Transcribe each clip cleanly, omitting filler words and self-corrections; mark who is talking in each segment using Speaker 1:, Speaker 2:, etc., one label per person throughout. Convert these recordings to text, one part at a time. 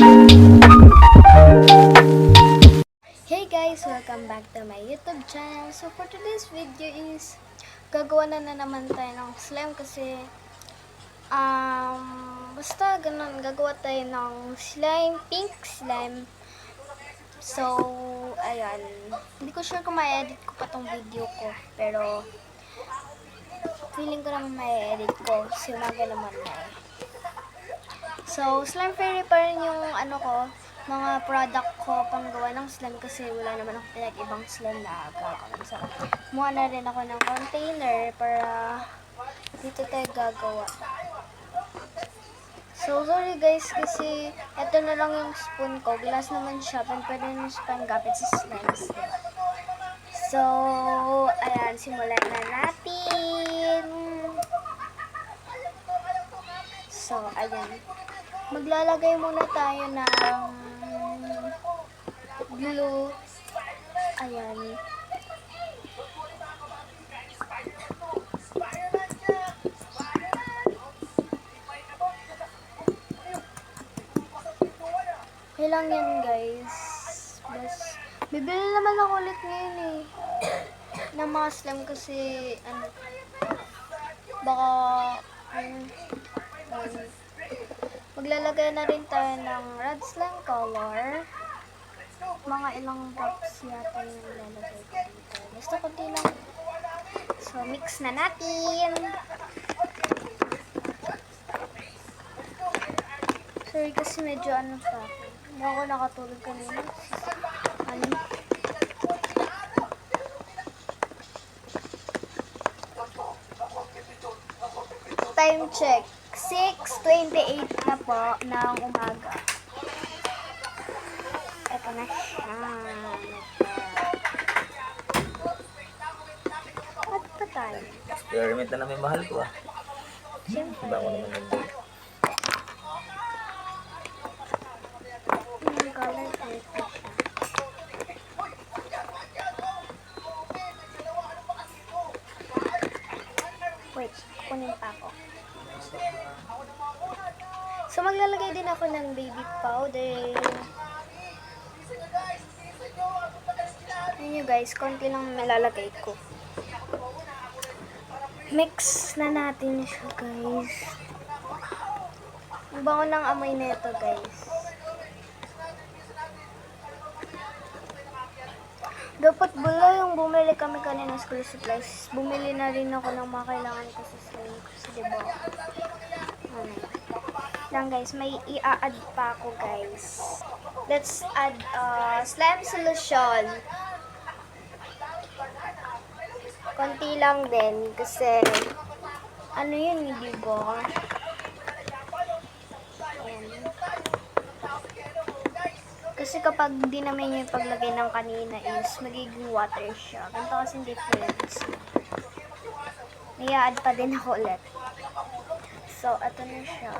Speaker 1: Hey guys! Welcome back to my YouTube channel. So for today's video is gagawa na naman tayo ng slime kasi basta ganun, gagawa tayo ng slime, pink slime. So ayan, hindi ko sure kung ma-edit ko pa tong video ko, pero feeling ko naman ma-edit ko kasi umaga naman na eh. So, slime fairy pa rin yung mga product ko pang gawa ng slime kasi wala naman ako ibang slime na gagawin. So, kumuha na rin ako ng container para dito tayo gagawa. So, sorry guys kasi ito na lang yung spoon ko. Glass naman siya. Pwede naman siya panggapit sa slime. So, ayan. Simulan na natin. So, ayan. Maglalagay muna tayo ng glue. Ayan. Okay lang yan guys. Bibili naman ako ulit ngayon eh. Ng mga slime kasi baka maglalagay na rin tayo ng red slime color. Mga ilang drops yata yung lalagay ko dito. Basta konti lang. So, mix na natin. Sorry kasi medyo pa ako. Hindi ako nakatulog kanina. Time check. 6:28 na po ng umaga. Ito na siya. At pa tayo?
Speaker 2: Experiment na namin mahal ko
Speaker 1: Siyempre.
Speaker 2: Iba ko naman nag-do.
Speaker 1: Yung color type na siya. Wait, kunin pa ako. So, maglalagay din ako ng baby powder. Yun nyo guys, konti lang malalagay ko. Mix na natin siya guys. Ang bango ng amoy nito guys. Dapat bala yung bumili kami kanina sa school supplies. Bumili na rin ako ng mga kailangan ko sa slime. Kasi diba, lang guys, may i-add pa ako guys. Let's add slime solution. Konti lang din kasi yun, hindi ba? Ayan. Kasi kapag di naman yung paglagay ng kanina is magiging water siya. Ganito kasi hindi difference. I-add pa din ako ulit. So, ito na siya.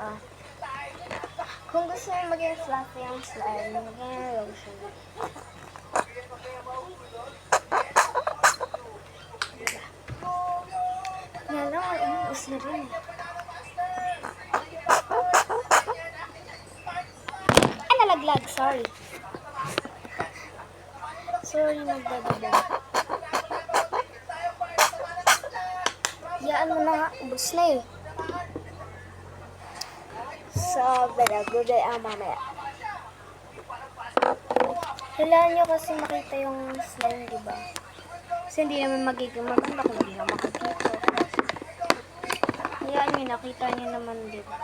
Speaker 1: Kung gusto mo maging fluffy ang slime, maging lotion. Yan lang, inuus na rin. Ay, nalaglag, sorry. Sorry, nagdadabog. Yaan mo na nga, ubos na eh. So, balaguday ang mamaya. Kailangan nyo kasi makita yung slime, diba? Kasi hindi naman magiging maganda kung hindi naman makikita. Kaya nyo, nakita nyo naman, diba?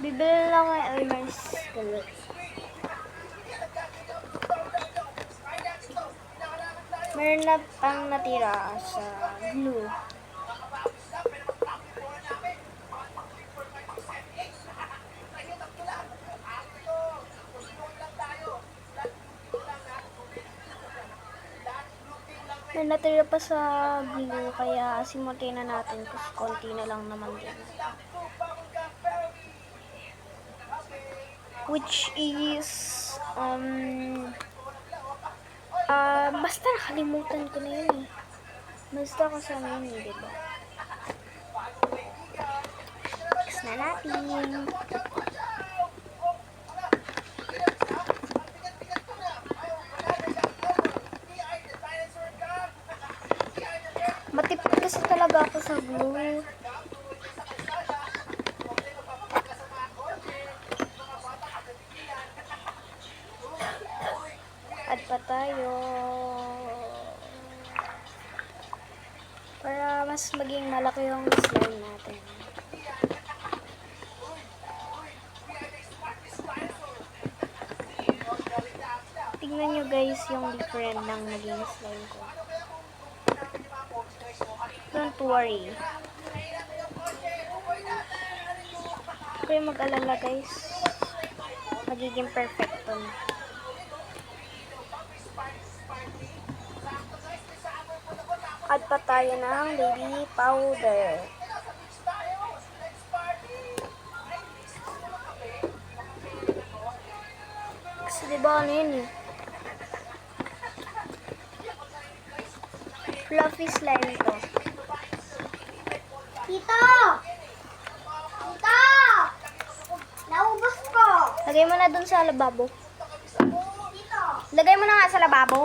Speaker 1: Bibili lang ay Elmer's Galot. Meron na pang natira sa glue. May natira pa sa glue kaya simutin na natin kasi konti na lang naman din. Which is basta nakalimutan ko na yun eh. Basta kasama yun, diba? na natin. Matipid kasi talaga ako sa glue. Add pa tayo. Para mas maging malaki yung slime natin. Tingnan nyo guys yung different ng naging slime ko. Don't worry. Huwag kayong mag-alala guys. Magiging perfecto na. Add pa tayo ng baby powder. Kasi diba ano yun eh? Fluffy slime to.
Speaker 3: Tito! Tito! Naubos ko!
Speaker 1: Lagay mo na dun sa lababo.
Speaker 3: Tito!
Speaker 1: Lagay mo na nga sa lababo.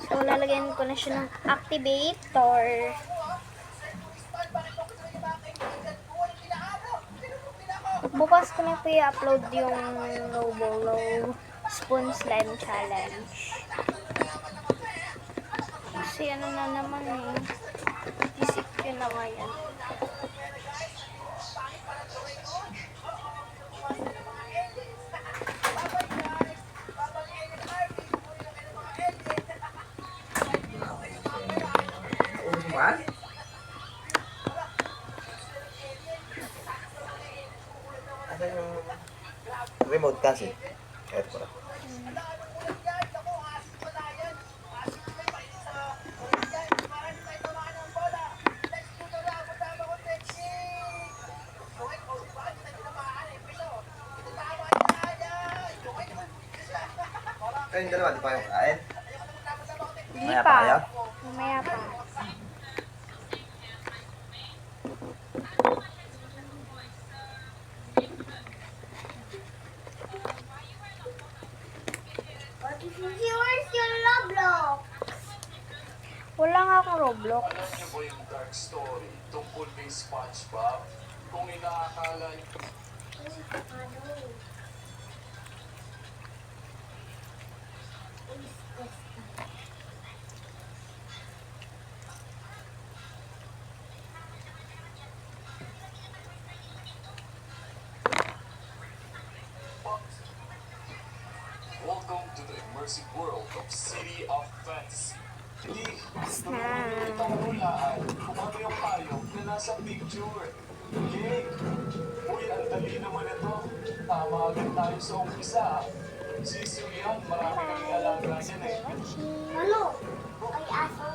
Speaker 1: So, lalagyan ko na siya ng activator. Bukas ko na po i-upload yung low spoon slime challenge. Kasi ano na naman eh. Isip ko na nga yan.
Speaker 2: What? Asan yung remote kasi? Ito pala. Kayong dalawa, di pa kayo kain?
Speaker 1: Hindi
Speaker 2: Mamaya
Speaker 1: pa.
Speaker 2: pa kayo?
Speaker 1: Mamaya pa.
Speaker 3: Where's your Roblox?
Speaker 1: Wala nga akong Roblox.
Speaker 4: Alam niyo ba yung dark story tungkol kay SpongeBob? Kung inaakala niyo welcome to the immersive world of City of Fantasy. Hindi, tulungan kitang hulaan kung ano yung payong na nasa picture. Okay? Uy, ang dali naman ito. Tama agad tayo sa umpisa. Si Suyang, marami kang alaga niyan eh.
Speaker 3: Ano? Ay, aso